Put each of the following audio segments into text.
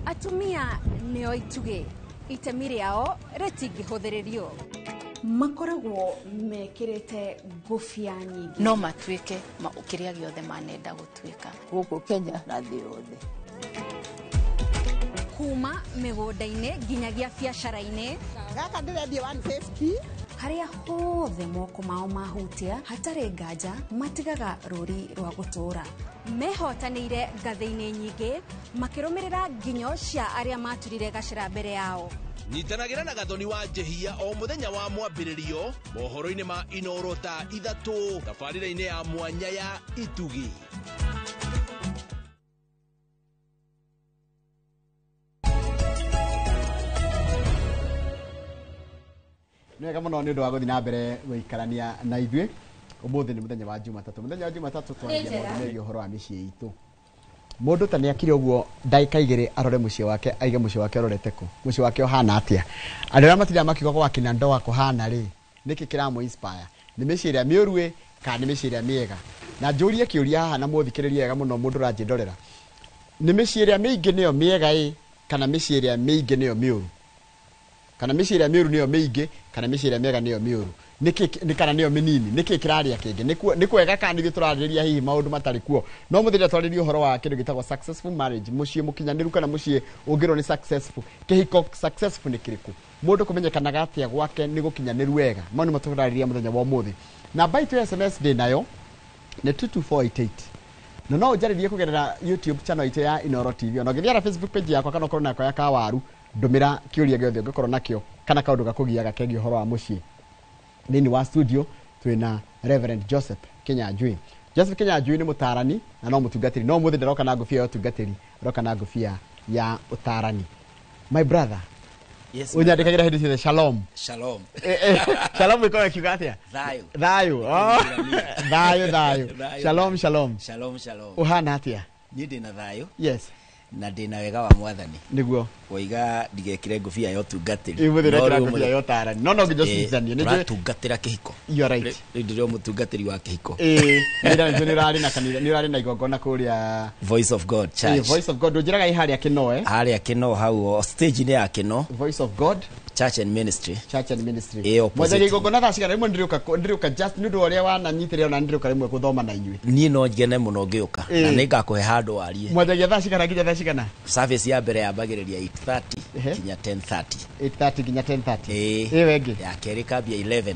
Atumia neo ituge itemi riao ritingihuthirio makoragwo mekirite ngufia nyingi no matuike kiria giothe manenda gutuika guku Kenya na thĩ yothe kuma migunda-ini nginyagia biacara-ini gaka ndirendia 150 haria hothe moko mao mahutia hatari nganja matigaga ruri rwa gutura mehotanĩire ngathĩ-inĩ nyingĩ makirumirira nginyo cia aria maturire gacira mbere yao Nitanagira na Gathoni wa Jehia o muthenya wa mwambĩrĩrio mohoro-inĩ ma Inooro ta 3 tabarĩra-inĩ ya mwanya ya Itugi. Nĩwega mũno nĩ ũndũ wa gũthiĩ na mbere gũikarania na ithuĩ. Ũmũthĩ nĩ mũthenya wa Jumatatũ. Mũthenya wa Jumatatũ twaragia maũndũ megiĩ ũhoro wa mĩciĩ itũ. Mũndũ ta nĩakire ũguo ndagĩka igĩrĩ arore mũciĩ wake, aige mũciĩ wake arorete kũ. Mũciĩ wake ũhana atĩa. Andũ arĩa matirĩ makiuga kwa kina ndoa kũhana rĩ, nĩkĩ kĩramũ inspire? Nĩ mĩciĩ ĩrĩa mĩũru kana nĩ mĩciĩ ĩrĩa mĩega? Na njũrie kĩũria haha na mũthikĩrĩria wega mũno mũndũ ũranjĩndorera. Nĩ mĩciĩ ĩrĩa mĩingĩ nĩyo mĩega kana mĩciĩ ĩrĩa mĩingĩ nĩyo mĩũru? Kana mĩciĩ ĩrĩa mĩũru nĩyo mĩingĩ kana mĩciĩ ĩrĩa mĩega nĩyo mĩũru? Nĩ kana nĩyo mĩnini? Nĩkĩ kĩraria kĩngĩ? Nĩ kwega kana nĩ tũrarĩrĩria hihi maũndũ matarĩ kuo? No mũthenya twarĩrĩria ũhoro wa kĩndũ gĩtagwo successful marriage, mũciĩ mũkinyanĩru kana mũciĩ ũngĩrwo nĩ successful. Kĩhiko successful nĩ kĩrĩkũ? Mũndũ kũmenyekanaga atĩa gwake nĩ gũkinyanĩru wega? Mau nĩ matũrarĩrĩria mũthenya wa ũmũthĩ. Namba itũ ya SMS ndĩ nayo nĩ 22488. No ũnjarĩrie kũgerera YouTube channel itũ ya Inooro TV. Ona ũngĩthiĩ Facebook page yakwa kana ũkorwo nako ya Kawaru, ndũmĩra kĩũria gĩothe ũngĩkorwo nakĩo kana kaũndũ gakũgiaga kegiĩ ũhoro wa mũciĩ. Thĩinĩ wa studio twĩna Reverend Joseph Kinyanjui. Joseph Kinyanjui nĩ mũtarani na no mũtungatĩri. No mũthĩ ndaroka na ngũbia ya ũtungatĩri, roka na ngũbia ya ũtarani. My brother. Yes. Unyandĩkagĩra hĩndĩ ciothe shalom. Shalom. Shalom ĩkoragwo ĩkiuga atĩa? Thayo. Thayo. Thayo. Shalom, shalom. Shalom, shalom. Ũhana atĩa? Niĩ ndĩna thayo. Yes. Na ndĩna wega wa Mwathani. Nĩguo. Waiga ndigekire ngũbia ya ũtungatĩri. Ĩmũthĩra ngũbia ya ũtarani. No nginya ũcithanie. Tũratungatĩra kĩhiko. You are right. Ndĩrĩ mũtungatĩri wa kĩhiko. Nĩ ũrarĩ na igongona kũrĩa Voice of God Church. Voice of God. Ũnjĩraga harĩa Kĩno harĩa Kĩno hau stage-inĩ ya Kĩno. Voice of God Church and Ministry. Church and Ministry. Mwathani igongona thaa cigana rĩmwe ndĩrĩũka just nĩ ũndũ ũrĩa wananyitĩrĩra ona ndĩrĩũka rĩmwe gũthoma na inyuĩ. Niĩ no ngene mũno ngĩũka na nĩngakũhe handũ warie. Mwathani thaa cigana nginya thaa cigana? Service ya mbere yambagĩrĩria 8:30 kinya 10:30. 8:30 kinya 10:30. Ĩyo ĩngĩ ya kerĩ kambia 11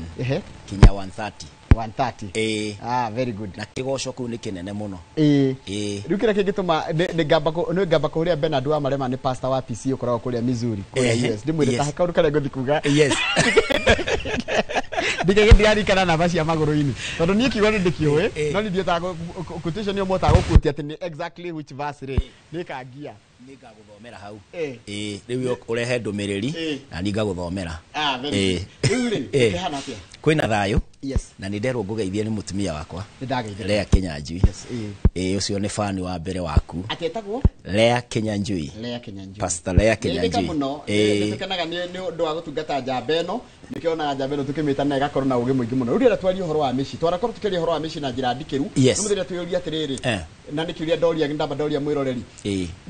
kinya 1:30. 1:30. Very good. Na kĩgoco kũu nĩ kĩnene mũno. Rĩu kĩrĩa kĩngĩtũma nĩ ngamba kũrĩa Bernard wa Marema nĩ pastor wa PC ũkoragwo kũrĩa Missouri kũrĩa US. Ndĩmwĩre ta kaũndũ karĩa ngũthi kuga. Yes. Ndĩgĩthiarikana namba cia magũrũ-inĩ. Tondũ niĩ kiugo nĩ ndĩkĩũĩ, no nĩ ndiĩtaga quotation yo mũtaga gũkũtia atĩ nĩ exactly which verse rĩ. Nĩ kangia. Nĩngagũthomera hau. Rĩu ũrehe ndũmĩrĩri na nĩngagũthomera. Rĩu rĩ, kĩhana atĩa? Kwĩna thayũ. Yes. Na nĩ nderwo ngũgeithie nĩ mũtumia wakwa. Nĩndageithia. Lea Kinyanjui. Ũcio nĩ fan wa mbere waku. Atĩtagwo? Lea Kinyanjui. Lea Kinyanjui. Pastor Lea Kinyanjui. Nĩtũkenaga nĩ ũndũ wa gũtungata njamba ĩno. Nĩkĩonaga njamba ĩno tũkĩmĩta na ĩgakorwo na ũgĩ mũingĩ mũno. Rĩu rĩrĩa twaria ũhoro wa mĩciĩ, twarakorwo tũkĩaria ũhoro wa mĩciĩ na njĩra ndikĩru. Yes. Nĩ mũthenya twĩyũria atĩrĩrĩ. Na nĩkĩũria ndoria mwĩroreri.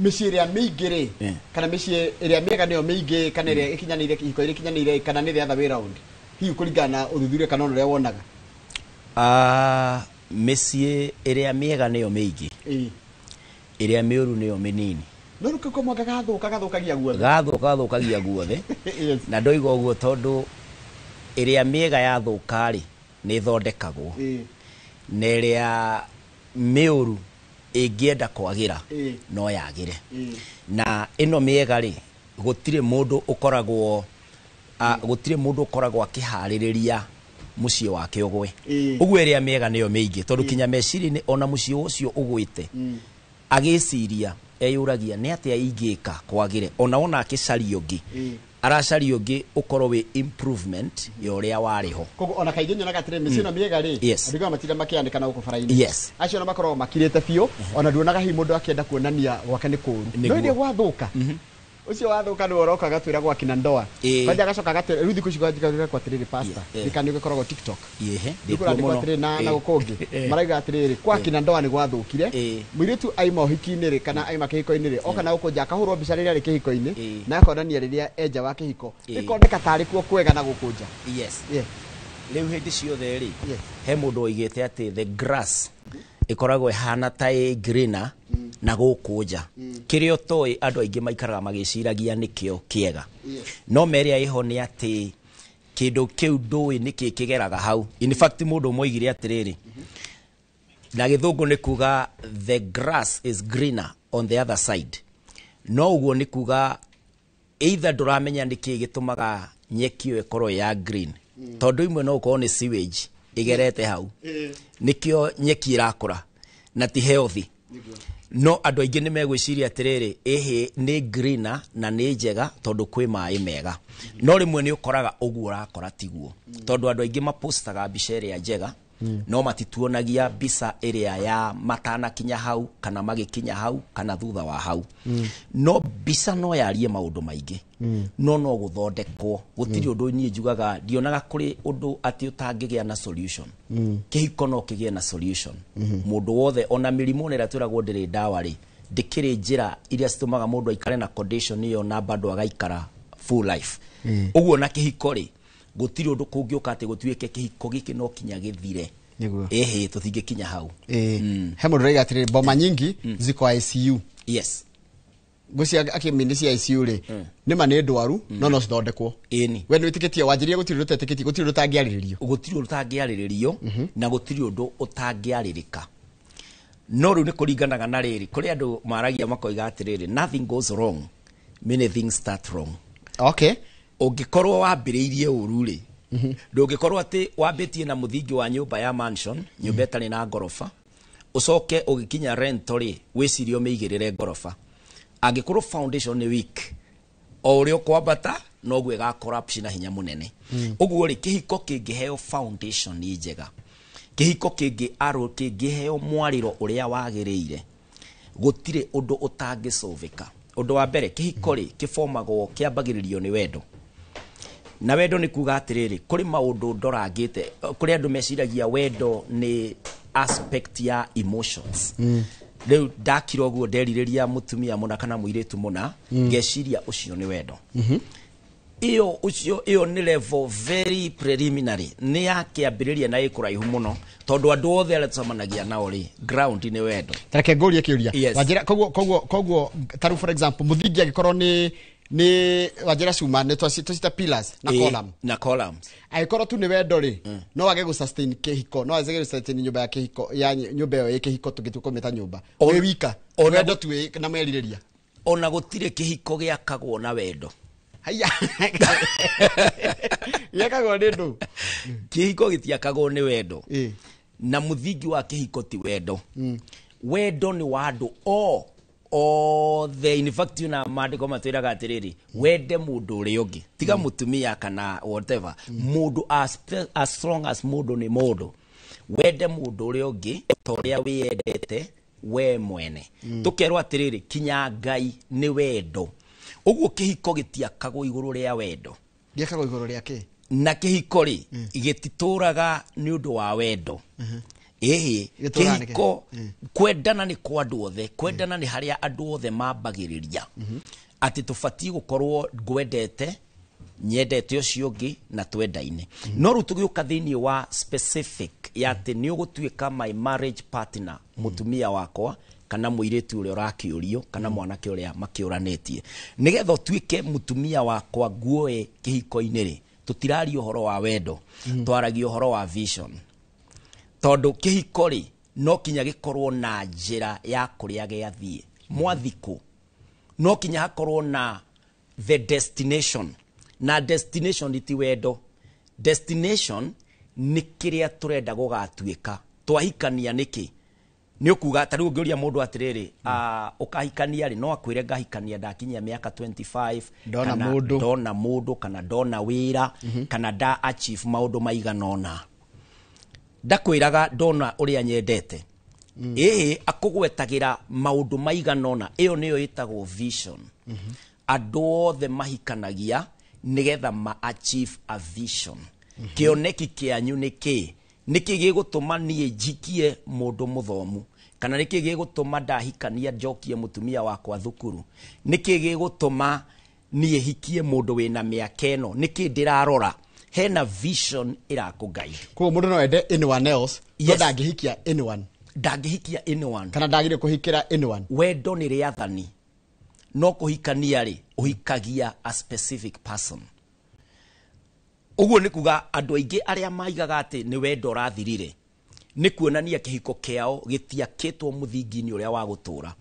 Mĩciĩ ĩrĩa mĩingĩ rĩ, kana mĩciĩ ĩrĩa mĩega nĩyo mĩingĩ kana ĩrĩa ĩkinyanĩire kĩhiko ĩrĩa ĩkinyanĩire kana nĩ the other way round. Hihi kũringana na ũthuthuria kana ũrĩa wonaga. Mĩciĩ ĩrĩa mĩega nĩyo mĩingĩ. Ĩrĩa mĩũru nĩyo mĩnini. No rũkĩko mwaka gathũkagia guothe. Gathũkagia guothe. Na ndoiga ũguo tondũ ĩrĩa mĩega yathũka rĩ nĩ ĩthondekagwo. Na ĩrĩa mĩũru ĩngĩenda kwagĩra no yagĩre. Na ĩno mĩega rĩ gũtirĩ mũndũ ũkoragwo akĩharĩrĩria mũciĩ wake ũgwe. Ũguo ĩrĩa mĩega nĩyo mĩingĩ tondũ kinya meciria-inĩ ona mũciĩ ũcio ũgwĩte agĩciria eyũragia nĩ atĩa ingĩka kwagĩre. Ona akĩcaria ũngĩ aracaria ũngĩ ũkorwo wĩ improvement ya ũrĩa warĩho. Koguo ona kaingĩ nyonaga atĩrĩ mĩciĩ ĩno mĩega rĩ, andũ matira makĩandĩkana gũkũ bara-inĩ. Yes. Acio ona makoragwo makirĩte biũ, ona nduonaga hihi mũndũ akĩenda kuonania gwake nĩ kũũru. No ĩrĩa gwathũka ucio wathuka ni oroka gatwira gwa kina ndoa kwanja gacoka gatwira ruthi kucigo gatwira kwa tiriri pasta nikani ugikoragwo TikTok ndikura ndikwa tiriri na gukongi maraiga tiriri kwa kina ndoa ni gwathukire mwiritu aima uhiki-ini ri kana aima kihiko-ini ri oka na ukunja akahurwo mbica riria ri kihiko-ini na akonania riria enja wa kihiko ikondeka tari kuo kwega na gukunja riu hindi ciothe ri he mundu oigite ati the grass ikoragwo ihana ta greener na gukunja kirio toi andu aingi maikaraga magiciragia nikio kiega no meria iho ni ati kindu kiu ndui niki kigeraga hau in fact mundu moigire atiriri na githungu ni kuga the grass is greener on the other side no uguo ni kuga either nduramenya niki gitumaga nyeki yo ikorwo ya green tondu imwe no ukorwo ni sewage igerete hau nikio nyeki irakura na ti healthy no andu aingi ni megwiciria atiriri ehe ni greener na ni njega tondu kwi mai mega no rimwe ni ukoraga uguo urakora tiguo tondu andu aingi mapostaga mbica iria njega no matituonagia mbica iria ya matana kinya hau kana magikinya hau kana thutha wa hau no mbica no yarie maundu maingi no guthondekwo gutiri undu nie njugaga ndionaga kuri undu ati utangigia na solution kihiko no kigie na solution mundu wothe ona mirimu nira twiragwo ndiri dawa ri ndikiri njira iria citumaga mundu aikare na condition iyo na bado agaikara full life uguo na kihiko ri gutiri undu kungiuka ati gutwike kihiko giki no kinya githire ehe tuthingikinya hau he mundu raiga atiri boma nyingi ziko ICU yes gucia akimindi cia ICU ri nima ni ndwaru no cithondekwo eni we ni witikitie wanjirie gutiri rutetikitie gutiri rutangiariririo gutiri rutangiariririo na gutiri undu utangiaririka no riu ni kuringanaga na riri kuri andu maragia makoiga atiriri nothing goes wrong many things start wrong okay ungikorwo wambiriirie uru ri ndungikorwo ati wambitie na muthingi wa nyumba ya mansion nyumba etari na gorofa ucoke ugikinya rental ri wicirio meigirire gorofa angikorwo foundation ni weak o urio kwambata no gwe ga corruption na hinya munene uguo ri kihiko kingiheo foundation ni njega kihiko kingi aro kingiheo mwariro uria wagiriire gutire undu utangisoveka undu wa mbere kihiko ri kifomagwo kiambagiririo ni wendo na wendo ni kuga atiriri kuri maundu ndorangite kuri andu meciragia wendo ni aspect ya emotions riu ndakira guo ndeririria mutumia muna kana muiritu muna ngeciria ucio ni wendo iyo ni level very preliminary ni yakiambiriria na ikuraihu muno tondu andu othe aria tucemanagia nao ri ground ni wendo tareke ngoria kiuria wanjira koguo taru for example muthingi agikorwo ni wanjira cuma ni twacita pillars na columns aikorwo tu ni wendo ri no wage gu sustain kihiko no wage gu sustain nyumba ya kihiko ya nyumba yo kihiko tugitukometa nyumba we wika wendo tu na meririria ona gutire kihiko giakagwo na wendo haya yakagwo ni ndu kihiko gitiakagwo ni wendo na muthingi wa kihiko ti wendo wendo ni wa andu the in fact na maandiko matwiraga atiriri wende mundu uri ungi tiga mutumia kana whatever mundu as strong as mundu ni mundu wende mundu uri ungi toria wiyendete we mwene tukerwa atiriri kinya Ngai ni wendo uguo kihiko gitiakagwo iguru ria wendo giakagwo iguru ria ki na kihiko ri gitituraga ni undu wa wendo kihiko kwendana ni kwa andu othe kwendana ni haria andu othe mambagiriria ati tufati gukorwo ngwendete nyendete ucio ungi na twendaine no ru tugiuka thini wa specific ya ati ni ugutuika my marriage partner mutumia wakwa kana muiritu uria urakiurio kana mwanake uria makiuranitie nigetha utuike mutumia wakwa guoe kihiko-ini ri tutirari uhoro wa wendo twaragia uhoro wa vision tondu kihiko ri no kinya gikorwo na njira ya kuria giathie mwathiko no kinya hakorwo na the destination na destination ti wendo destination ni kiria turenda gugatuika twahikania niki ni ukuga tari ungiuria mundu atiriri ukahikania ri no akwire ngahikania ndakinyia miaka 25 ndona mundu kana ndona wira kana da achieve maundu maiganona ndakwiraga ndona uria nyendete akugwetagira maundu maiganona iyo niyo itagwo vision andũ othe mahikanagia nigetha ma achieve a vision. Kĩoneki kĩanyu nĩkĩ gĩgũtũma niĩ njikie mũndũ mũthomu, kana nĩkĩ gĩgũtũma ndahikania njokie mũtumia wakwa thukuru, nĩkĩ gĩgũtũma niĩ hikie mũndũ wĩna mĩaka ĩno, nĩkĩ ndĩrarora hena vision ĩrakũguide. Kwa mũndũ no ende anyone else, Yes. ndangĩhikia anyone. Ndangĩhikia anyone. Kana ndagire kũhikĩra anyone. Wendo nĩ rĩathani, no kũhikania rĩ ũhikagia a specific person. Ũguo nĩ kuga andũ aingĩ arĩa maigaga atĩ nĩ wendo ũrathirire nĩ kuonania kĩhiko kĩao gĩtiakĩtwo mũthingi-inĩ ũrĩa wa gũtũra.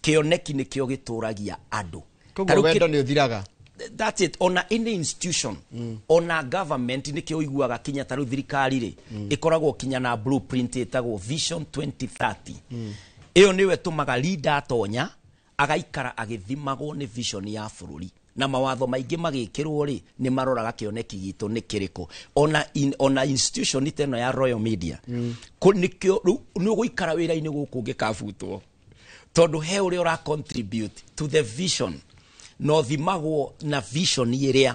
Kĩoneki nĩkĩo gĩtũragia andũ. Koguo wendo nĩ ũthiraga. That's it. Ona any institution, ona government nĩkĩo ũiguaga kinya ta rĩu thirikari rĩ ĩkoragwo kinya na blueprint ĩtagwo Vision 2030. Ĩyo nĩwe tũmaga leader atonya agaikara agĩthimagwo nĩ vision ya bũrũri. Na mawatho maingĩ magĩkĩrwo rĩ nĩ maroraga kĩoneki gitũ nĩ kĩrĩkũ. Ona institution ĩteno ya Royal Media. Nĩkĩo nĩ ũgũikara wĩra-inĩ gũkũ ũngĩkabutwo. Tondũ he ũrĩa ũra contribute to the vision. No thimagwo na vision ĩrĩa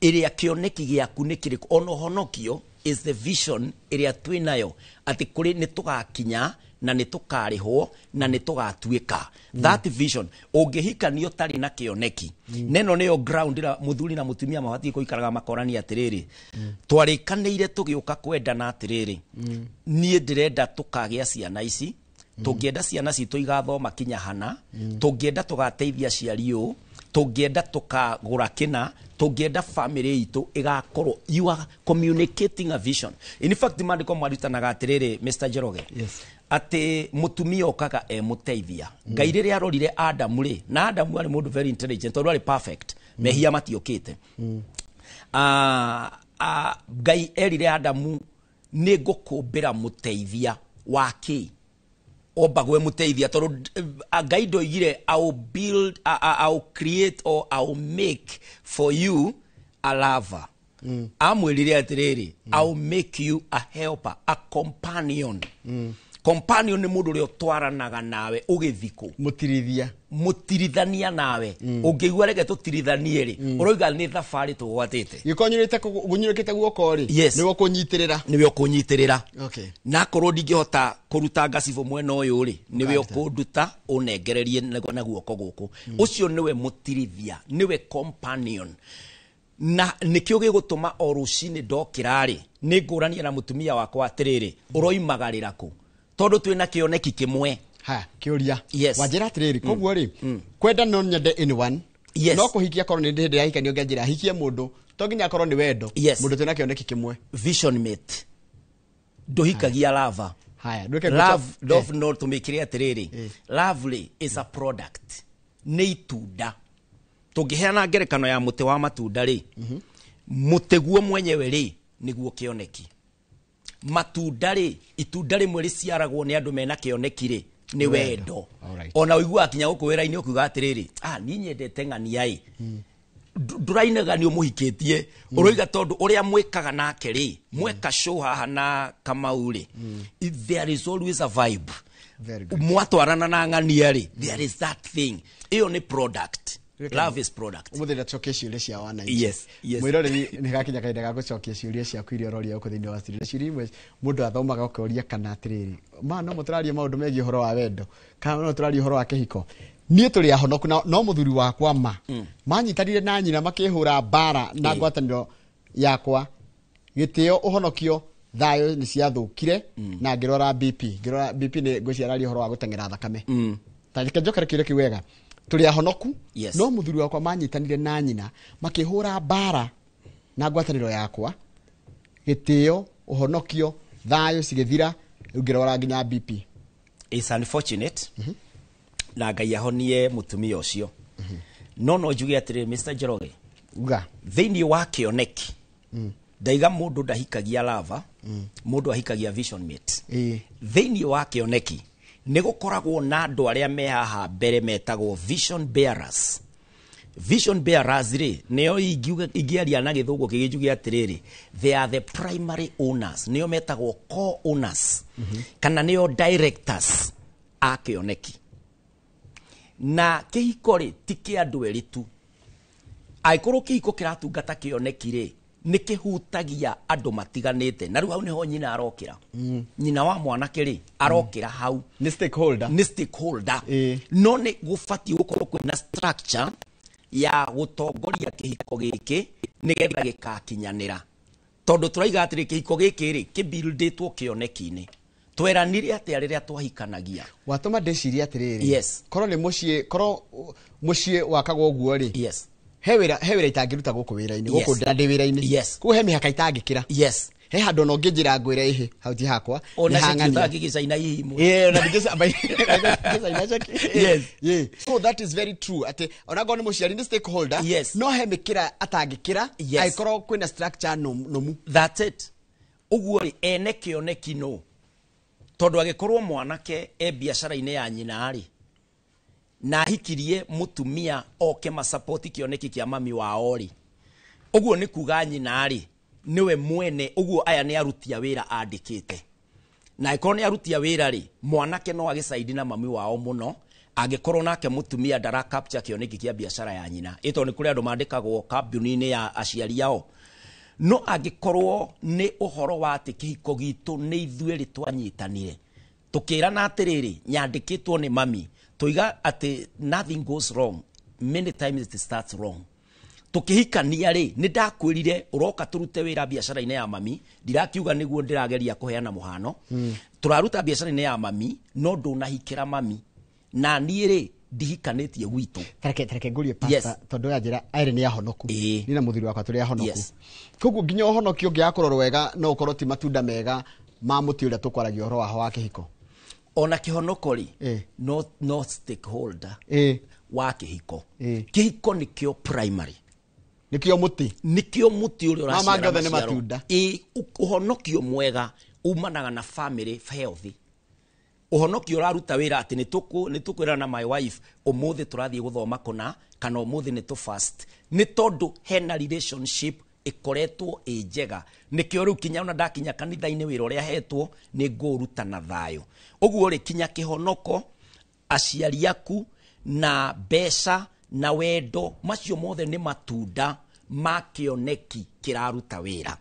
kĩoneki gĩaku nĩ kĩrĩkũ. Ona ũhonokio is the vision ĩrĩa twĩnayo atĩ kũrĩ nĩ tũgakinya na nĩ tũkarĩhwo na nĩ tũgatuĩka. That vision ũngĩhikanio ũtarĩ na kĩoneki. Neno nĩyo ground ĩrĩa mũthuri na mũtumia mabatiĩ gũikaraga makorania atĩrĩrĩ. Twarĩkanĩire tũgĩũka kwendana atĩrĩrĩ. Niĩ ndĩrenda tũkagĩa ciana ici. Tũngĩenda ciana citũ igathoma kinya hana. Tũngĩenda tũgateithia aciari ũũ. Tũngĩenda tũkagũra kĩna. Tũngĩenda family itũ ĩgakorwo. You are communicating a vision. In fact maandĩko marutanaga atĩrĩrĩ Mr. Njoroge. Yes. Atĩ mũtumia okaga mũteithia. Ngai rĩrĩa arorire Adamu rĩ, na Adamu arĩ mũndũ very intelligent, tondũ arĩ perfect. Mehia matiũkĩte. Ngai erire Adamu nĩ ngũkũmbĩra mũteithia wake. Obagwe mũteithia tondũ Ngai ndoigire I'll create or I'll make for you a lover. Amwĩrire atĩrĩrĩ, I'll make you a helper, a companion. Companion nĩ mũndũ ũrĩa ũtwaranaga nawe ũgĩthikũ. Mũtirithania nawe. Ũngĩigua reke tũtirithanie rĩ, ũroiga nĩ thabarĩ tũgwatĩte. Gũnyũrũkĩte guoko rĩ, nĩguo kũnyitĩrĩra. Nĩwe ũkũnyitĩrĩra. Okay. Na korwo ndingĩhota kũruta ngacibũ mwena ũyũ rĩ, nĩwe ũkũnduta ũnengererie na guoko gũkũ. Ũcio nĩwe mũtirithia, nĩwe companion. Na nĩkĩo gĩgũtũma o rũcinĩ ndokĩra rĩ, nĩ ngũrania na mũtumia wakwa atĩrĩrĩ, ũroimagarĩra kũ? Tondũ twĩna kĩoneki kĩmwe. Ha, kĩũria. Yes. Wanjĩra atĩrĩrĩ, koguo rĩ, kwenda no nyende anyone. Yes. No kũhikia korwo nĩ hĩndĩ ya hikanio ngĩanjĩra hikie mũndũ, to nginya korwo nĩ wendo. Yes. Mũndũ twĩna kĩoneki kĩmwe. Vision mate. Ndũhikagia lava. Haya, love no tũmĩkĩre atĩrĩrĩ. Lovely is a product. Nĩ itunda. Tũngĩheana ngerekano ya mũtĩ wa matunda rĩ, mũtĩ guo mwenyewe rĩ nĩguo kĩoneki. Matunda rĩ, itunda rĩmwe rĩciaragwo nĩ andũ mena kĩoneki rĩ nĩ wendo. Ona ũiguaga kinya gũkũ wĩra-inĩ ũkiuga atĩrĩrĩ, niĩ nyendete ng'ania ĩ. Ndũrainaga nĩ ũmũhikĩtie. Ũroiga tondũ ũrĩa mwĩkaga nake rĩ, mweka show haha na Kamau rĩ, there is always a vibe. Mwatwarana na ng'ania rĩ, there is that thing. Ĩyo nĩ product. Love is product. Umuthira choke ciuria cia wana. Yes. Mwiroreri ni gakinya kahinda ga gucokia ciuria ciaku iria roria uko thiini wa studio. Ciuria imwe mundu athomaga ukoria kana atiriri. Ma no muturarie maundu megie uhoro wa wendo. Kana no turarie uhoro wa kihiko. Niĩ tũrĩ ahonoku no muthuri wakwa ma. Manyitanire na nyina makihura bara na ngwataniro yakwa. Gitio uhonokio thayo ni ciathukire na ngirora BP. Ngirora BP ni ngũciararia uhoro wa gutengera thakame. Tarike njokere kire kiwega. Tũrĩ ahonoku. Yes. No muthuri wakwa manyitanire na nyina makihura bara na ngwataniro yakwa. Gitio uhonokio thayo cigithira ngirora nginya BP. It's unfortunate. Na Ngai ahonie mutumia ũcio. No njuge atĩrĩ Mr. Njoroge. Uga. Thĩinĩ wa kĩoneki. Ndaiga mũndũ ndahikagia lava. Mũndũ ahikagia vision mate. Thĩinĩ wa kĩoneki nĩ gũkoragwo na andũ arĩa me haha mbere metagwo vision bearers. Vision bearers rĩ nĩo ingĩaria na gĩthũngũ kĩgĩnjuge atĩrĩrĩ, they are the primary owners, nĩo metagwo co-owners kana nĩo directors a kĩoneki. na kihiko ri ti kia andu eri tu aikoro kihiko kiratungata kioneki ri nikihutagia andu matiganite na riu hau niho nyina arokira nyina wa mwanake ri arokira hau ni stakeholder no ni gufati gukorwo kwina structure ya gutongoria kihiko giki nigetha gikakinyanira tondu turaiga atiri kihiko giki ri kibuilditwo kioneki-ini tweranire ati ariria twahikanagia watuma ndeciria atiriri yes korwo ni mucie wakagwo guo ri yes he wira itangiruta guku wira-ini guku ndi wira-ini yes ku he mihaka itangikira yes he handu no ngijira ngwira ihe hauti hakwa ni hang'ania gigicaina ihimu na yes so that is very true ati onago ni muciari ni stakeholder yes no he mikira atangikira aikoro kwina structure no that's it uguo ri ene kioneki no tondu agikorwo mwanake biashara-ini ya nyina ri na hikirie mutumia oke masapoti kioneki kia mami wao ri uguo ni kuga nyina ri niwe mwene uguo aya ni arutia wira andikite na ikorwo ni arutia wira ri mwanake no agisaidi na mami wao muno agikorwo nake mutumia ndara capture kioneki kia biashara ya nyina ito ni kuri andu mandikagwo kambuni-ini ya aciari yao no agikorwo ni uhoro wa ati kihiko gitu ni ithue ri twanyitanire tukirana atiriri nyandikitwo ni mami tuiga ati nothing goes wrong many times it starts wrong tukihikania ri ni ndakwirire uroka turute wira biashara-ini ya mami ndirakiuga niguo ndirageria kuheana muhano turaruta biashara-ini ya mami no ndunahikira mami na nie ri ndihikanitie gwitu tareke ngurie pasta tondu ya njira aire ni ahonoku ni na muthuri wakwa turi ahonoku koguo nginya uhonokio ngiakorwo wega no ukorwo ti matunda mega ma muti uria tukwaragia horo waho wa kihiko ona kihonoko ri no stakeholder wa kihiko kihiko nikio primary nikio muti uria uraciara mama matunda uhonokio mwega umanaga na family healthy uhonokio uraruta wira ati nitukwira na my wife umuthi turathie guthoma kuna kana umuthi nitu fast ni tondu hena relationship ikoretwo njega nikio riu kinya ona ndakinya kanitha-ini wira uria hetwo ni nguruta na thayo uguo ri kinya kihonoko aciari aku na mbeca na wendo macio mothe ni matunda ma kioneki kiraruta wira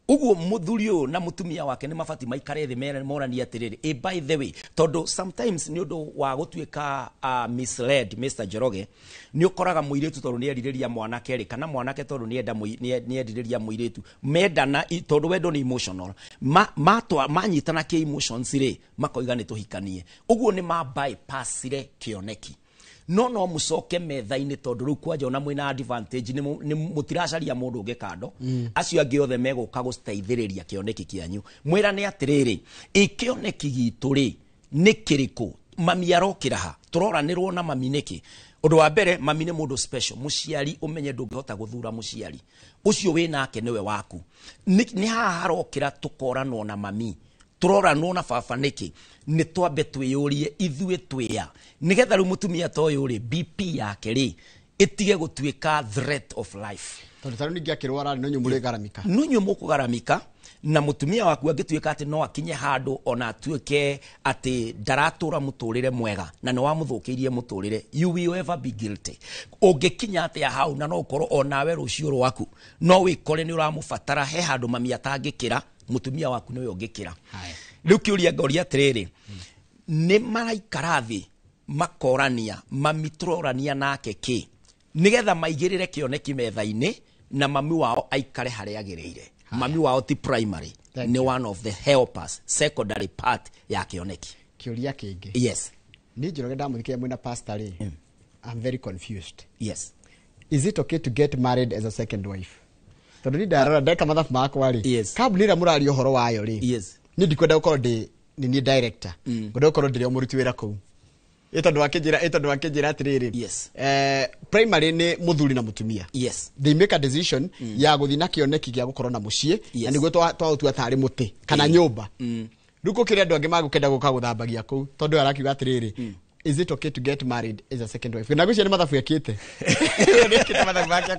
uguo muthuri uyu na mutumia wake ni mabati maikare thi morania atiriri by the way tondu sometimes ni undu wa gutuika misled Mr. Njoroge ni ukoraga muiritu tondu ni eririria mwanake ri kana mwanake tondu ni endiriria muiritu mendana tondu wendo ni emotional manyitana ki emotions ri makoiga ni tuhikanie uguo ni bypassire kioneki no mucoke metha-ini tondu riu kwanja ona mwina advantage ni mutiracaria mundu ungi kando acio angi othe meguka gusteithiriria kioneki kianyu mwirane atiriri ikioneki gitu ri ni kiriku mami arokira ha turoranirwo na mami niki undu wa mbere mami ni mundu special muciari umenye ndungihota guthura muciari ucio winake niwe waku ni haha harokira tukoranwo na mami turoranwo na baba niki ni twambe twiyurie ithue twiya nigetha riu mutumia toyo ri BP yake ri itige gutuika threat of life tondu taru ningi akirwara no nyumure garamika nunyu mukugaramika na mutumia waku angituika ati no akinye handu ona atuike ati ndaratura muturire mwega na ni wamuthukiirie muturire you will ever be guilty ungikinya ati hau na no ukorwo onawe rucio rwaku no wikore ni uramubatara he handu mami atangikira mutumia waku niwe ungikira riu kiuria ngoria atiriri ni maraikara thi makorania mami turorania nake ki nigetha maigirire kioneki metha-ini na mami wao aikare haria agiriire mami wao ti primary ni one of the helpers secondary part ya kioneki kiuria kingi yes ni Njoroge ndamuthikia mwina pastor ri I'm very confused yes is it okay to get married as a second wife tondu ni ndarora ndeka mathabu makwa ri yes kabunira murari uhoro wayo ri yes ni ndikwenda gukorwo ni director ngenda gukorwo ndiri muruti wira kuu tondu wakinjira atiriri yes primary ni muthuri na mutumia yes they make a decision ya guthi na kioneki gia gukorwo na mucie na niguo twautua tari muti kana nyumba ruko kire andu angi magukenda guka guthambagia kuu tondu arakiuga atiriri is it okay to get married as a second wife na gucia ni mathabu yakite nikite mathabu yake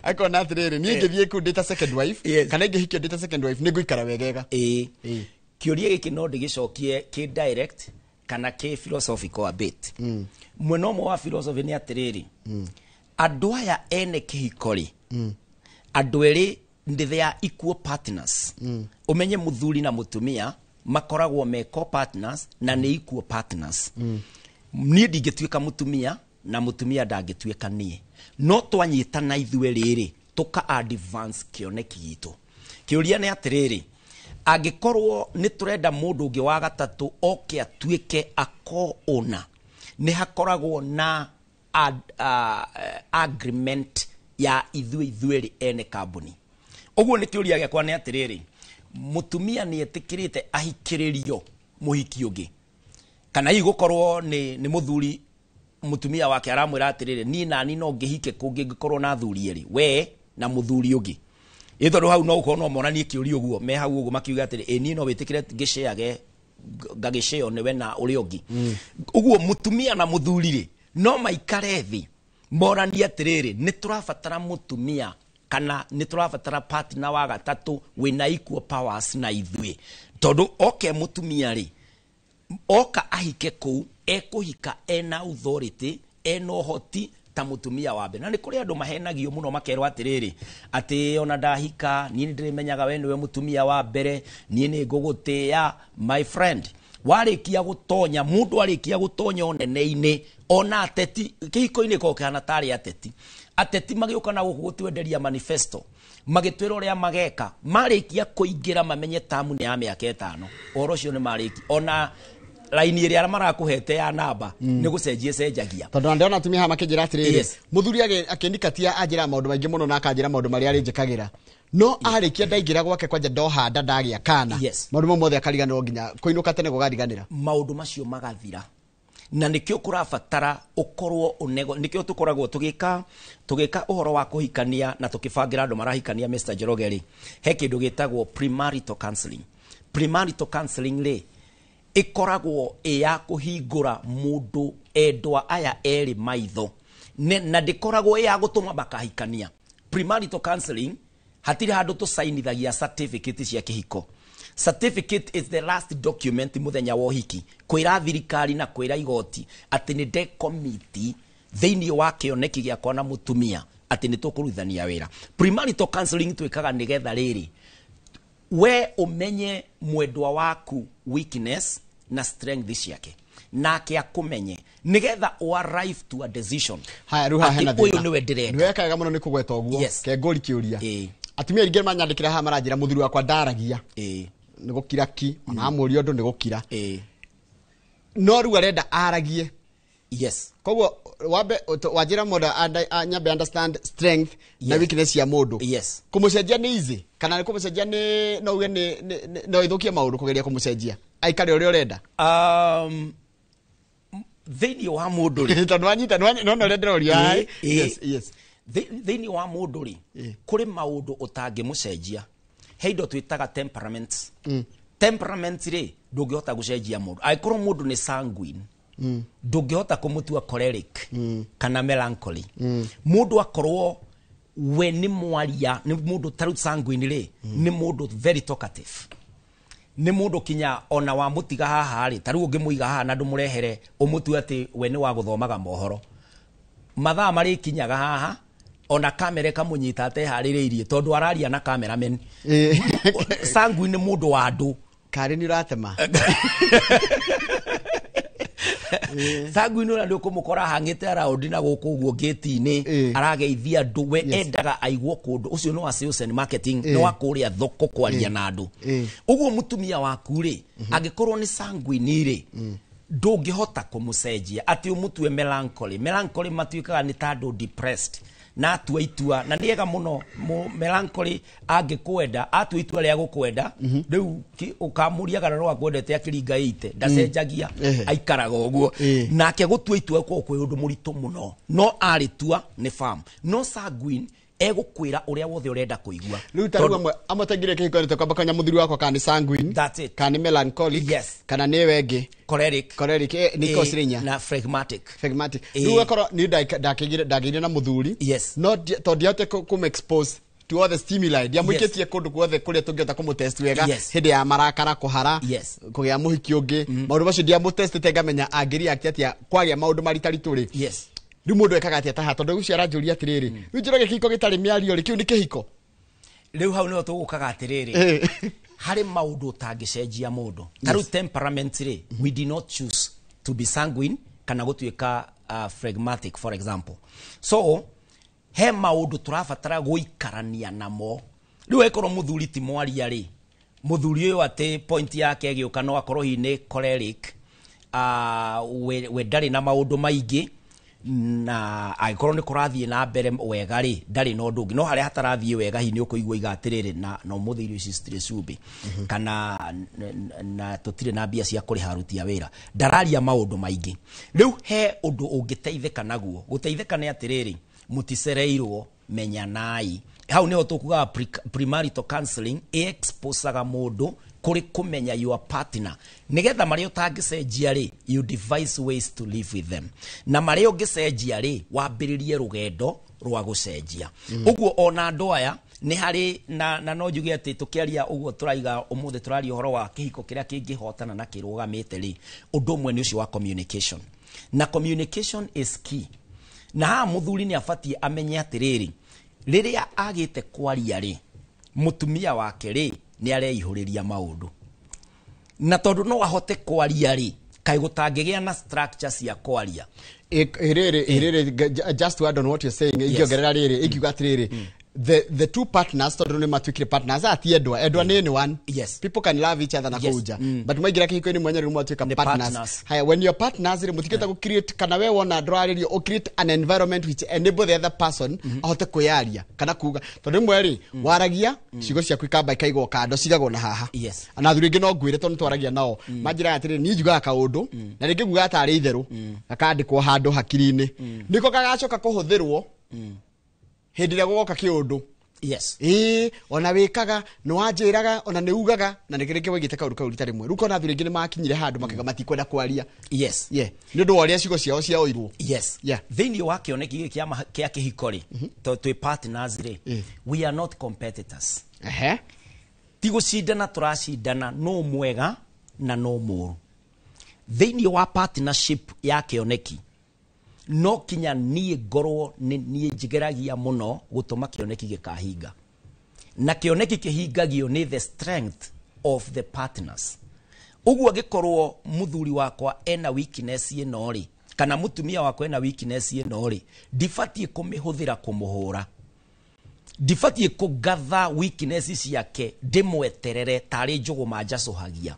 akona atiriri ni ngithie ku ndita second wife kana ngihikio ndita second wife ni nguikara wegega kiuria giki no ndigicokie ki direct kana ke philosophical a bit mwena ũmwe wa philosophy nĩ atĩrĩrĩ andũ aya ene kĩhiko-rĩ andũ erĩ they are equal partners umenye muthuri na mutumia makoragwo me co-partners na nĩ equal partners niĩ ndingĩtuĩka mutumia na mutumia ndangĩtuĩka niĩ no twanyitana ithuĩ rĩrĩ tuka advance kĩoneki gitũ kĩũria nĩ atĩrĩrĩ angĩkorwo nĩ tũrenda mũndũ ũngĩ wa gatatũ oke atuĩke a co-owner nĩ hakoragwo na agreement ya ithuĩ ene kambuni ũguo nĩ kĩũria gĩakwa nĩ atĩrĩrĩ mutumia nĩ etĩkĩrĩte ahikĩrĩrio mũhiki ũngĩ kana hihi gũkorwo nĩ mũthuri mutumia wake aramwĩra atĩrĩrĩ niĩ nani no ngĩhike kũngĩ ngĩkorwo na athuri erĩ we na mũthuri ũngĩ ĩtondũ hau no ũkorwo no monanie kĩũria ũguo me hau ũguo makiuga atĩrĩ niĩ no wĩtĩkĩre ngĩceage ngagĩceo nĩwe na ũrĩa ũngĩ ũguo mutumia na mũthuri-rĩ no maikare thĩ moranie atĩrĩrĩ nĩ tũrabatara mutumia kana nĩ tũrabatara partner wa gatatũ wĩna equal powers na ithuĩ tondũ oke mutumia-rĩ oka ahike kũu ekũhika ena authority ena ũhoti ta mutumia wa mbere na nĩ kũrĩ andũ mahenagio mũno makerwo atĩrĩrĩ atĩ ona ndahika niĩ nĩ ndĩrĩmenyaga we nĩwe mutumia wa mbere niĩ nĩ ngũgũtĩĩa my friend warĩkia gũtonya mũndũ arĩkia gũtonya ũnene-inĩ ona ateti kĩhiko-inĩ ko kĩhana tarĩ ateti magĩũka na gũkũ gũtwenderia manifesto magĩtwĩra ũrĩa mageka marĩkia kũingĩra mamenye tamu nĩ ya mĩaka 5 ũhoro ũcio nĩ marĩkia ona laini ĩrĩa marakũhete ya namba nĩ gũcenjagia tondũ ndĩrona atumia haha makĩnjĩra atĩrĩrĩ mũthuri akĩndikatia anjĩra maũndũ maingĩ mũno na akanjĩra maũndũ marĩa arĩnjĩkagĩra no arĩkia ndaingĩra gwake kwanja ndohanda ndagĩa kana maũndũ mothe akariganĩrwo nginya kũinũka tene gũgariganĩra maũndũ macio magathira na nĩkĩo kũrabatara ũkorwo nĩkĩo tũkoragwo tũgĩka ũhoro wa kũhikania na tũkĩbangĩra andũ marahikania Mr. Njoroge-rĩ he kĩndũ gĩtagwo premarital counseling rĩ ikoragwo ya kũhingũra mũndũ endwa aya erĩ maitho na ndĩkoragwo ya gũtũma makahikania premarital counseling hatirĩ handũ tũsainithagia certificate cia kĩhiko certificate is the last document muthenya wa ũhiki kwĩra thirikari na kwĩra igoti atĩ nĩ ndekomiti thĩinĩ wa kĩoneki gĩakwa na mutumia atĩ nĩ tũkũruithania wĩra premarital counseling twĩkaga nĩgetha rĩrĩ we umenye mwendwa waku weakness na strength ciake nake akũmenye nĩgetha o arrive to a decision haya ruha hena ũyũ nĩwe ndĩrenda nĩwekaga mũno nĩ kũgweta ũguo kengori kĩũria atumia aingĩ manyandĩkĩra haha maranjĩra mũthuri wakwa ndaragia nĩ gũkira ki ona amũria ũndũ nĩ gũkira no rĩu arenda aragie koguo wajĩra mũndũ nyambe understand strength na weakness ya mũndũ kũmũcenjia nĩ easy kana nĩ kũmũcenjia no uge no ithũkie maũndũ kũgeria kũmũcenjia aikare ũrĩa ũrenda thĩinĩ wa mũndũ-rĩ tondũ wanyita no ũrĩa ndĩroria thĩinĩ wa mũndũ-rĩ kũrĩ maũndũ ũtangĩmũcenjia he indo twĩtaga temperament-rĩ ndũngĩhota gũcenjia mũndũ angĩkorwo mũndũ nĩ sanguine ndũngĩhota kũmũtua choleric kana melancholy mũndũ akorwo we nĩ mwaria nĩ mũndũ tarũ sanguine-rĩ nĩ mũndũ very talkative nĩ mũndũ kinya ona wa mũtiga haha-rĩ tarũ ũngĩmũiga haha na ndũmũrehere ũmũtue atĩ we nĩ wa gũthomaga mohoro mathaa marĩkinyaga haha ona kamera ĩkamũnyita ateharĩrĩirie tondũ araria na cameraman sanguine nĩ mũndũ wa andũ karĩ nĩ ũratema sanguine ũrĩa ndũkũmũkora hangĩte araũndi na gũkũ ũguo gate-inĩ arageithia andũ we endaga aigwo kũndũ ũcio no wa sales and marketing no wa kũrĩa thoko kwaria na andũ ũguo mũtumia waku-rĩ angĩkorwo nĩ sanguine-rĩ ndũngĩhota kũmũcenjia atĩ ũmũtue melancholy matuĩkaga nĩ ta andũ depressed na atua itua na nĩega mũno melancholy angĩkwenda atua itua rĩa gũkwenda rĩu ũkamũria kana no akwendete akĩringa 80 ndacenjagia aikaraga ũguo nake gũtua itua kwĩ ũndũ mũritũ mũno no arĩtua nĩ farm no sanguine egũkwĩra ũrĩa wothe ũrenda kũigua rĩu tarũ amũtengire kĩhiko nĩ kwamba kanya mũthuri wakwa kana nĩ sanguine kana nĩ melancholic kana nĩ wenge choleric nĩ kosirinya na phlegmatic rĩu akorwo nĩ ndagĩire na mũthuri no tondĩhote kũmexpose test all the stimuli dia muiketie kundu guothe kuria tungiota kumu test wega hindi ya marakara kuhara kugia muhiki ungi maundu macio dia mu test tengamenya angiri atia kwagia maundu maritaritu ri riu mundu ekaga atia taha tondu guciara njuria atiriri riu njurage kihiko gitari miario ri kiu ni kihiko riu hau no tugukaga atiriri hari maundu utangicenjia mundu taru temperament ri we did not choose to be sanguine kana gutuika phlegmatic for example so he maundu turabatara guikarania namo riu ekoro muthuri ti mwaria ri muthuri uyu ati point yake agiuka no akorwo hi ni choleric we ndari na maundu maingi na aikorwo ni kurathie na mbere wega ri ndari no ndungi no hari hatarathie wega hi ni ukuigwa igatiriri na no muthiri ucio stress ubi kana na tutire na bia cia kuri harutia wira ndararia maundu maingi riu he undu ungiteithika naguo guteithika ni atiriri muticereirwo menyanai hau niho tukuga premarital counseling exposaga mundu kuri kumenya your partner nigetha mari utangicenjia ri you devise ways to live with them na mari ungicenjia ri wambiririe rugendo rwa gucenjia uguo ona andu aya ni hari na no njuge ati tukiaria uguo turaiga umuthe turaria horo wa kihiko kiria kingihotana na kirugamite ri undu mwe ni ucio wa communication na communication is key na ha muthuri ni afatie amenye atiriri riria agite kwaria ri mutumia wake ri ni areihuriria maundu na tondu no ahote kwaria ri kai gutangigia na structure cia kwaria just to add on what you're saying igiongerera riri ikiuga atiriri the two partners tondu ni matwikire partners ati edwa ni one people can love each other na kuja but maigira kihiko ni mwenye rumu atwika partners haya when your partners ri mutiketa ku create kana we wona ndwaririo o create an environment which enable the other person ahote kuyaria kana kuga tondu mweri waragia cigo cia kwikamba ikaigo kando cigago na haha ana thuri ngi no ngwire tondu twaragia nao majira atiri ni njuga kaundu na ringi nguga atari itheru akandikwo handu hakiri-ini niko kagacoka kuhuthirwo hindi ria gugoka kiundu ona wikaga no wanjiraga ona ni ugaga na nikirike wigite kaundu kau ritari mwe ruko na thuri ngi ni makinyire handu makaga matikwenda kwaria ni ndu waria cigo ciao cia oirwo thiini wa kioneki kia kihikori to partners ri we are not competitors ti gucindana turacindana no mwega na no muru thiini wa partnership ya kioneki no kinya nie ngorwo nie njigeragia muno gutuma kioneki gikahinga na kioneki kihingagio ni the strength of the partners uguo agikorwo muthuri wakwa ena weakness ino ri kana mutumia wakwa ena weakness ino ri difatie kumihuthira kumuhura difatie kugatha weakness ciake ndimweterere tari njugu manjacuhagia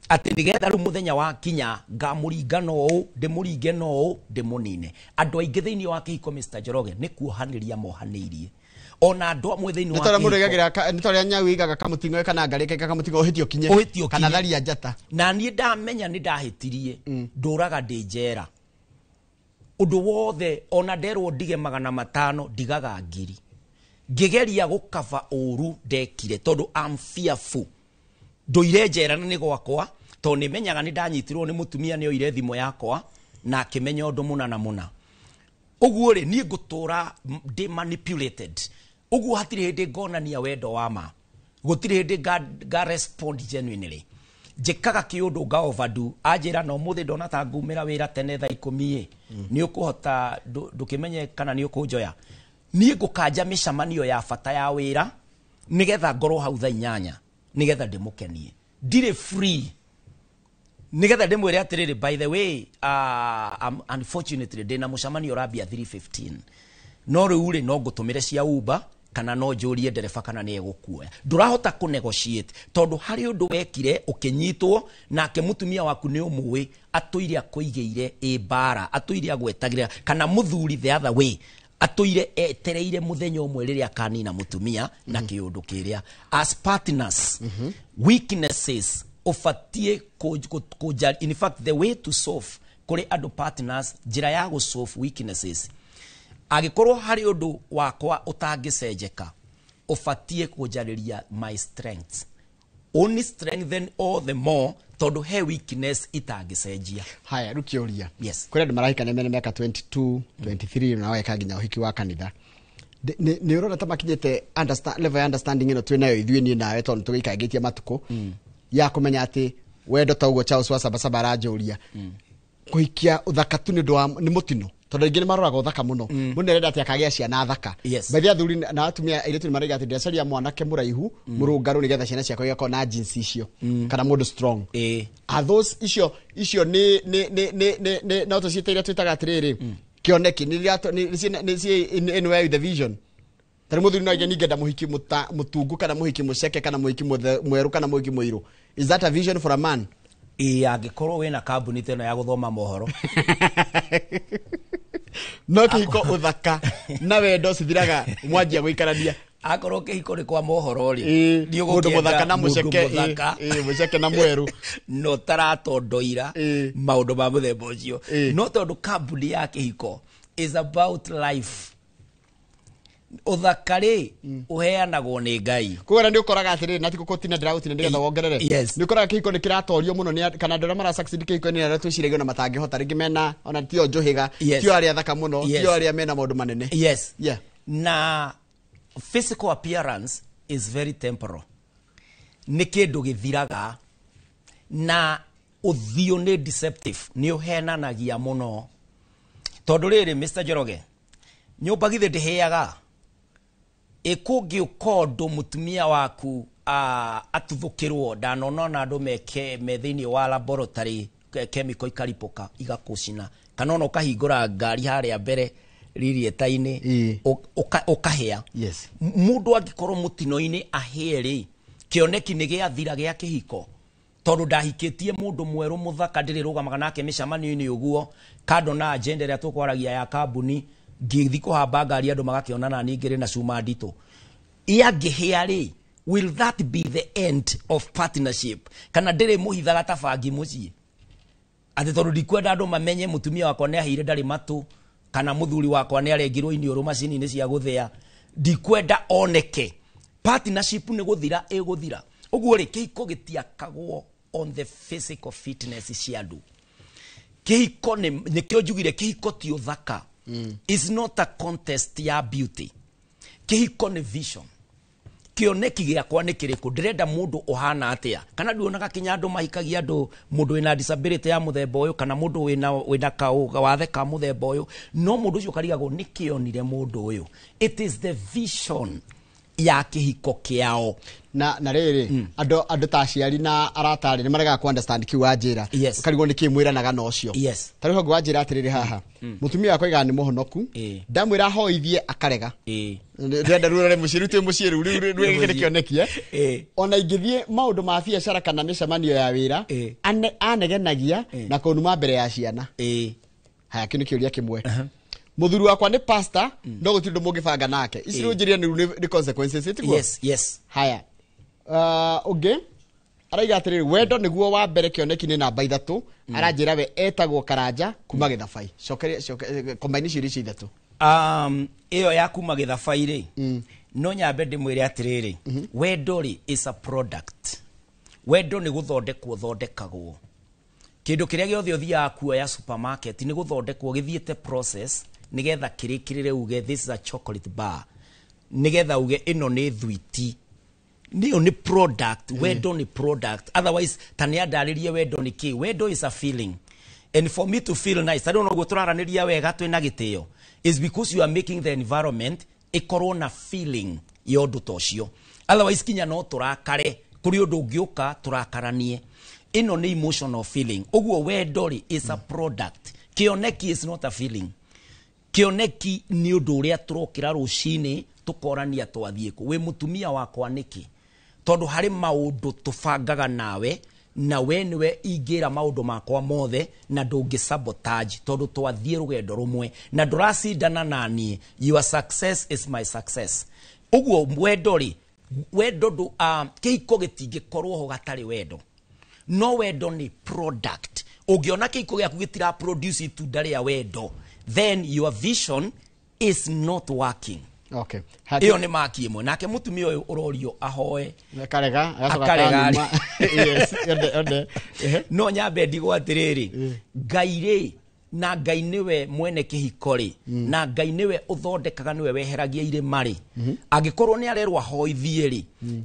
ati nigetha ru muthenya wa kinya ngamuringa no ndimuringe no ndimunine andu aingi thiini wa kihiko Mr. Njoroge ni kuohaniria mohaniirie ona andu amwe thiini wa kihiko muregagira nitoria nyau igaga kamutingo kana ngarike kamutingo ohitio kinye kana tharia njata na nie ndamenya ni ndahitirie nduraga ndi njera undu wothe ona nderwo ndige 500 ndigaga ngiri ngigeria gukava uru ndekire tondu am fearful ndoire njera na ni gwakwa to ni menyaga ni ndanyitirwo ni mutumia ni oire thimo yakwa na akimenya undu muna na muna uguo ri ni ngutura ndi manipulated uguo hatiri hindi ngonania wendo wa ma gutiri hindi ga respond genuinely njikaga kiundu nga overdo ajira no muthi ndona ta ngumira wira tene tha 10 ni ukuhota ndukimenye kana ni ukunjoya ni ngukanja micamanio ya fata ya wira nigetha ngorwo hau tha 8 nigetha ndimukenie ndire free nigetha ndimwire atiriri by the way unfortunately ndina mucamanio rabia 3:15 no riu ri no ngutumire cia Uber kana no njurie ndereba kana ni egukuoya ndurahota ku negotiate tondu hari undu wekire ukinyitwo nake mutumia waku ni umwe atuire akuigeire bara atuire agwetagira kana muthuri the other way atuire etereire muthenya umwe riria kanina mutumia na kiundu kiria as partners weaknesses ufatie kujali in fact the way to solve kuri adu partners jira ya go solve weaknesses agikorwo hari undu wakwa utangicenjeka ufatie kujaliria my strengths only strengthen all the more tondu he weakness itangicenjia haya rukiuria kuri andu maraika ne miaka 22 23 na weka nginya uhiki wa kanitha nä å rona ta makinyä level ya understanding ä no twä nayo ithuä niä nawe tondå tå gä ikangä tie matukå ya kå menya atä wendo ta å guo Charles wa Sabasaba aranjå ria kå hikia å thaka tu nä må tino tondå ingä nä maroraga å thaka må no må nä arenda atä akagä a ciana thaka baithä athuri na atumia airä tu nä maraiga atä ndacaria mwanake må raihu må rå ngarå nä getha ciana ciakwa igakorwo na jeans icio kana må ndå strong those icio no tå ciätä iria twä taga atä rä rä kä oneki nä nä the vision tarä må thuri no aige ningenda må hiki må tungu kana må hiki må ceke kana må hiki mwerå kana må hiki må irå is that a vision for a man angä korwo wä na kambuni teno ya gå thoma mohoro no kä hiko å thaka na wendo cithiraga mwanjia gå ikarania akorwo kä hiko nä kwa mohoro rä må ndå må thaka na må ceke na mwerå no taratondoira maå ndå ma må themba å cio no tondå kambuni ya kä hiko is about life å thaka rä å heanagwo nä Ngai kwera nä å koraga atä rä natigå kå tina ndä ragå tina ndä getha wongerere nä å koraga kä hiko nä kä ratorio må no kana andå arä a marasucceed kä hiko nä arä a twä ciragia ona matangä hota rä ngä mena ona tio njå hä ga tio arä a thaka må no tio arä a mena maå ndå manene na physical appearance is very temporal nä kä ndå gä thiraga na å thiå nä deceptive nä å henanagia må no tondå rä rä Mr. Njoroge nyå mba githä ndä heaga ikå å kondå må tumia waku atuthå kä rwo ndanonona andå me thä inä wa laboratory chemical ikaripåka igakå cina kana ona å kahingå ra ngari harä a mbere ririeta-inä å kahea må ndå angä korwo må tino-inä ahä rä kä oneki nä gä athira gä a kä hiko tondå ndahikä tie må ndå mwerå må thaka ndä rä rå gamaga nake mä camanio-inä å guo kando na agenda ä rä a tå kwaragia ya kambuni ngĩthi kũhamba ngari andũ magakĩonana ningĩ rĩ na cuma nditũ iangĩhĩa rĩ will that be the end of partnership kana ndĩrĩ mũhithaga ta bangi mũciĩ atĩ tondũ ndikwenda andũ mamenye mũtumia wakwa nĩ ahĩire ndarĩ matũ kana mũthuri wakwa nĩ arengirwo iniũrũ macini-inĩ cia gũthĩa ndikwenda oneke partnership nĩ gũthira ĩgũthira ũguo rĩ kĩhiko gĩtiakagwo on the physical fitness cia andũ kĩhiko nĩkĩo njugire kĩhiko ti ũthaka it's not a contest ya beauty kĩhiko nĩ vision kĩoneki gĩakwa nĩ kĩrĩkũ ndĩrenda mũndũ ũhana atĩa kana nduonaga kinya andũ mahikagia andũ mũndũ wĩna disability ya mũthemba ũyũ kana mũndũ wĩna kawathe ka mũthemba ũyũ no mũndũ ũcio karigagwo nĩ kĩonire mũndũ ũyũ it is the vision ya kĩhiko kĩao na rĩrĩ andũ ta aciari na aratarĩ nĩ maregaga ku understand kiu wanjĩra ũkarigwo nĩ kĩmwĩranaga na ũcio tarĩ honge wanjĩra atĩrĩrĩ haha mũtumia wakwa igana nĩ mũhonoku ndamwĩra hoithie akarega ndĩrenda rũrore mũciĩ twĩ mũciĩ rĩu rĩu kĩonekie ona ingĩthiĩ maũndũ ma biacara kana mĩcemanio ya wĩra anegenagia na kũnuma mbere ya ciana haya kĩu nĩ kĩũria kĩmwe muthuri wakwa nĩ pastor no gũtirĩ ũndũ mũngĩbanga nake ici rĩu njĩria nĩ consequences ĩtiguo haya ũngĩ araiga atĩrĩrĩ wendo nĩguo wa mbere kĩoneki-inĩ namba 3 aranjĩra we etagwo Karanja kuma Gĩthabai combine icio icio ithatũ ĩyo ya kuma Gĩthabai rĩ no nyambe ndĩmwĩre atĩrĩrĩ wendo rĩ is a product wendo nĩ gũthondekwo thondekagwo kĩndũ kĩrĩa gĩothe ũthiaga kuoya supermarket nĩ gũthondekwo gĩthiĩte process nĩgetha kĩrĩkĩrĩre uge this is a chocolate bar nĩgetha uge ĩno nĩ thwiti nĩyo nĩ product wendo nĩ product otherwise ta nĩ andarĩrie wendo nĩ kĩ wendo is a feeling and for me to feel nice I don't know gũtũraranĩria wega twĩna gĩtĩo is because you are making the environment ĩkorwo na feeling ya ũndũ ta ũcio otherwise kinya no tũrakare kũrĩ ũndũ ũngĩũka tũrakaranie ino ni emotional feeling uguo wendo ri is a product kĩoneki is not a feeling kĩoneki ni ũndũ ũrĩa tũrokĩra rũcinĩ tũkorania twathiĩ kũ we mũtumia wakwa nĩkĩ tondũ harĩ maũndũ tũbangaga nawe na we niwe ingĩra maũndũ makwa mothe na ndũngĩ sabotage tondũ twathiĩ rũgendo rũmwe na ndũracindana naniĩ your success is my success uguo wendo ri wendo kĩhiko gĩtingĩkorwo ho gatarĩ wendo no wendo ni product ũngĩona kĩhiko gĩaku gĩtira produce itunda rĩa wendo then your vision is not working okay iyo nĩ maki ĩmwe nake mũtumia ũyũ ũrorio ahoe akarega yes no nyambe ndigwo atĩrĩrĩ Ngai rĩ na Ngai niwe mwene kihikori na Ngai niwe uthondekaga niwe weheragia irĩma-rĩ angĩkorwo nĩ arerwo ahoithie-rĩ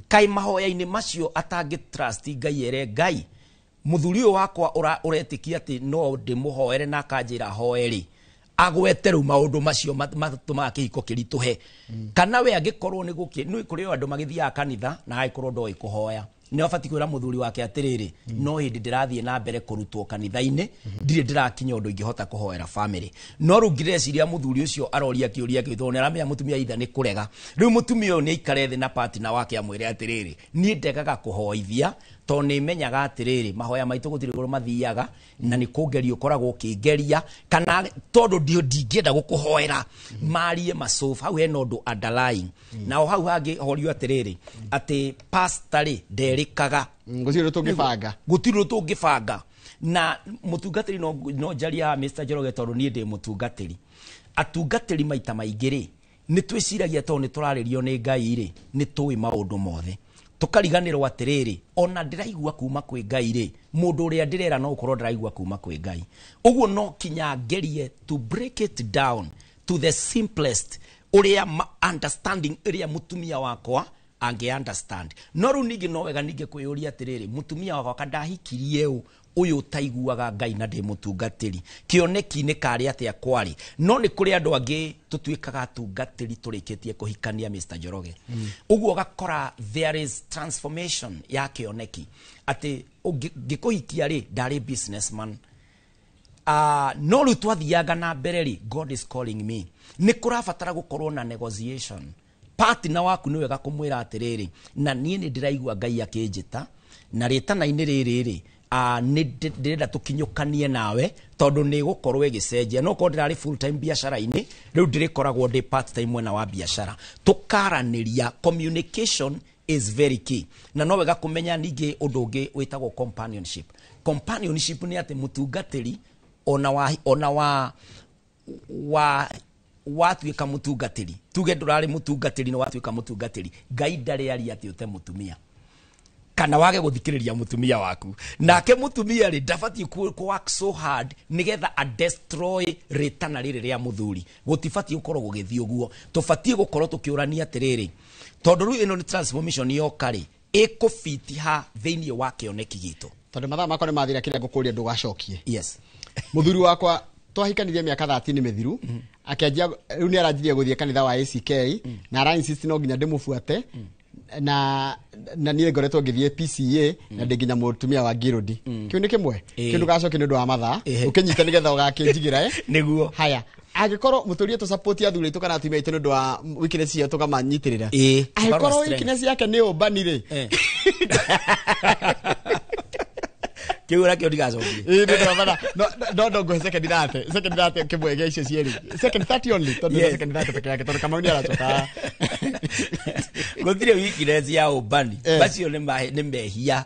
kai mahoya-inĩ macio atangi trust Ngai ere Ngai muthuri ũyũ wakwa ũretikia atĩ no ndĩmũhoere na akanjĩra hoe-rĩ agwete rĩu maũndũ macio matũmaga kĩhiko kĩritũhe kana we angĩkorwo nĩ kũrĩ andũ magĩthiaga kanitha na agĩkorwo ndoĩ kũhoya nĩ abati kwĩra muthuri wake atĩrĩrĩ no hĩndĩ ndĩrathiĩ na mbere kũrutwo kanitha-inĩ ndirĩ ndĩrakinya ũndũ ingĩhota kũhoera family no rĩu ngĩreciria muthuri ũcio aroria kĩũria kĩu tondũ nĩaramenya mutumia itha nĩ kũrega rĩu mutumia ũyũ nĩ aikare thĩ na partner wake amwĩre atĩrĩrĩ niĩ ndegaga kũhoithia tondũ nĩ menyaga atĩrĩrĩ mahoya maitũ gũtirĩ kũrĩ mathiaga na nĩ kũngeria ũkoragwo ũkĩngeria kana tondũ ndingĩenda gũkũhoera marie macofu hau hena ũndũ underlying na hau hangĩ horio atĩrĩrĩ atĩ pastor-rĩ nderĩkaga gũtirĩ tũngĩbanga na mũtungatĩri no njaria Mr. Njoroge tondũ niĩ ndĩ mũtungatĩri atungatĩri maita maingĩ-rĩ nĩ twĩciragia tondũ nĩ tũrarĩrio nĩ Ngai-rĩ nĩ tũĩ maũndũ mothe tukariganirwo atĩrĩrĩ ona ndĩraigua kuma kwĩ Ngai-rĩ mũndũ ũrĩa ndĩrera no ũkorwo ndĩraigua kuma kwĩ Ngai ũguo no kinya ngerie to break it down to the simplest ũrĩa understanding ĩrĩa mutumia wakwa ange understand no rĩu ningĩ no wega ningĩ kwĩyũria atĩrĩrĩ mutumia wakwa kandahikirie ũyũ utaiguaga Ngai na ndĩ mũtungatĩri kĩoneki-inĩ karĩ atĩa kwarĩ no nĩ kũrĩ andũ angĩ tũtuĩkaga atungatĩri tũrĩkĩtie kũhikania Mr. Njoroge ũguo gakora there is transformation ya kĩoneki atĩ ngĩkũhikia-rĩ ndarĩ businessman no rĩu twathiaga na mbere-rĩ God is calling me nĩ kũrabatara gũkorwo na negotiation partner waku nĩ wega kũmwĩra atĩrĩrĩ na niĩ nĩ ndĩraigua Ngai akĩnjĩta na rĩtana-inĩ rĩrĩ-rĩ ndĩrenda tũkinyũkanie nawe tondũ nĩ gũkorwo ĩgĩcenjia no korwo ndĩrarĩ full time biacara-inĩ rĩu ndĩrĩkoragwo ndĩ part time mwena wa biacara tũkaranĩria communication is very key na no wega kũmenya ningĩ ũndũ ũngĩ wĩtagwo companionship nĩ atĩ mũtungatĩri ona watuĩka mũtungatĩri tuge ndũrarĩ mũtungatĩri no watuĩka mũtungatĩri Ngai ndarĩ aria atĩ ũte mũtumia kana wage gũthikĩrĩria mutumia waku nake mutumia-rĩ ndabatiĩ work so hard nĩgetha a destroy rĩtana rĩrĩ rĩa muthuri gũtibatiĩ gũkorwo gũgĩthiĩ ũguo tũbatiĩ gũkorwo tũkĩũrania atĩrĩrĩ tondũ rĩu ĩno nĩ transformation yoka-rĩ ĩkũbiti ha thĩinĩ wa kĩoneki gitũ tondũ mathaa makwa nĩ mathira kĩrĩa ngũkũria ndũgacokie yes muthuri wakwa twahikanirie mĩaka 30 mĩthiru akĩanjia rĩu nĩ aranjirie gũthiĩ kanitha wa ACK na ara insist no nginya ndĩmũbuate na niĩ ngoretwo ngĩthiĩ PCA na ndĩnginya mũtumia wa Ngirũndi kĩu nĩ kĩmwe kĩndũ gacokia nĩ ũndũ wa mathaa ũkĩnyita nĩgetha ũgakĩnjigĩra nĩguo haya angĩkorwo mũtũrie tũ support athuri aitũ kana atumia aitũ nĩ ũndũ wa weakness ciao tũkamanyitĩrĩra angĩkorwo weakness yake nĩ ũmbani-rĩ kiura kio ndigacokie no ngũhe second date kĩmwege icio cierĩ second 30 only tondũ second date peke yake tondũ Kamau nĩ aracoka gũtirĩ weakness ya ũmbani bacio nĩ mehia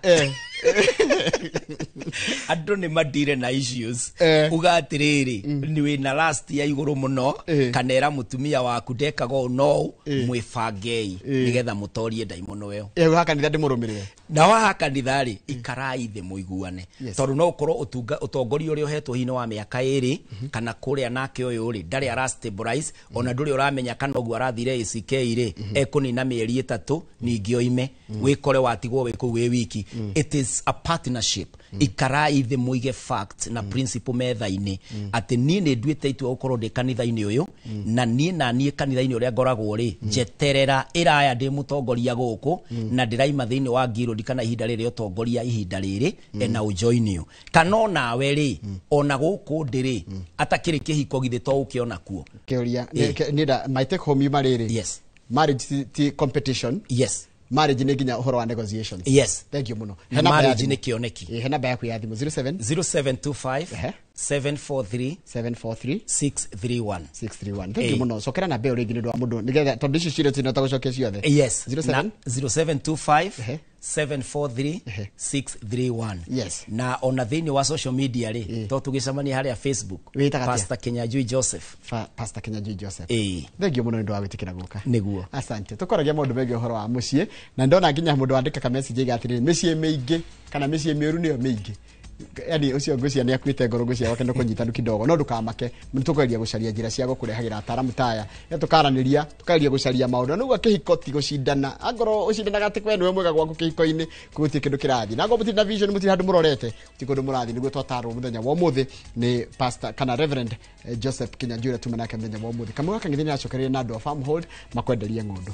andũ nĩ madire na issues ugatirĩrĩ nĩ wĩna last ya igũrũ mũno kanera mutumia waku ndekaga no mwĩbangei nĩgetha mũtorie ndaimono ĩyo hakanitha ndĩmũrũmĩrĩre na wahakanitha-rĩ ikarai thĩ mũiguane tondũ no ũkorwo ũtongoria ũrĩa ũhetwo hinya wa mĩaka 2 kana kũrĩa nake ũyũ-rĩ ndarĩ ara stabilize ona ndũrĩ ũramenya kana ũguo arathire ACK-rĩ ekũnina mĩeri 3 ningĩ oime wĩkore watigwo wĩ kũu wĩ wiki it is a partnership ikarai thĩ mũige fact na principle metha-inĩ atĩ niĩ nĩ nduĩte itua gũkorwo ndĩ kanitha-inĩ ũyũ na niĩ kanitha-inĩ ũrĩa ngoragwo-rĩ njeterera ĩraya ndĩ mũtongoria gũkũ na ndĩraima thĩinĩ wa Ngirũndi kana ihinda rĩrĩ ũtongoria ihinda rĩrĩ na ũjoin you kana onawe-rĩ ona gũkũ ndĩrĩ atakĩrĩ kĩhiko githĩ to ũkĩona kuo kĩũria nĩnda my take home yuma rĩrĩ yes marriage ti competition yes marriage nĩ nginya ũhoro wa negotiations yes thank you mũno marriage nĩ kĩoneki he namba yaku ya thimũ 0725 743 631 thank you mũno cokera namba ĩyo rĩngĩ nĩ ũndũ wa mũndũ nĩgetha tondũ icio ciĩrĩ tinota gũcokia ciothe yes 0725 743 631 yes na ona thĩinĩ wa social media rĩ to tũgĩcemania harĩa Facebook Pastor Kinyanjui Joseph Pastor Kinyanjui Joseph thank you mũno nĩ ũndũ wa gwĩtĩkĩra gũka nĩguo asante tũkoragia maũndũ megiĩ ũhoro wa mũciĩ na ndona nginya mũndũ wandĩka ka message igatĩrĩ mĩciĩ mĩingĩ kana mĩciĩ mĩũru nĩyo mĩingĩ yani ucio ngucia ni akuite ngoro ngucia wake no kunyitanu kidogo no ndukamake nitukageria gucaria njira cia gukurehagira ataramu taya ya tukaraniria tukageria gucaria maundu nugo kihiko ti gucindana angoro ucindanaga ati kwenu mwega gwaku kihiko-ini guti kindu kirathi na ngo muti na vision muti handu murorete ti kundu murathi niguo twataro muthenya wa umuthi ni pastor kana reverend Joseph Kinyanjura tumenake muthenya wa umuthi kamwe kangithini acokereire na andu a farm hold makwenderie ng'undu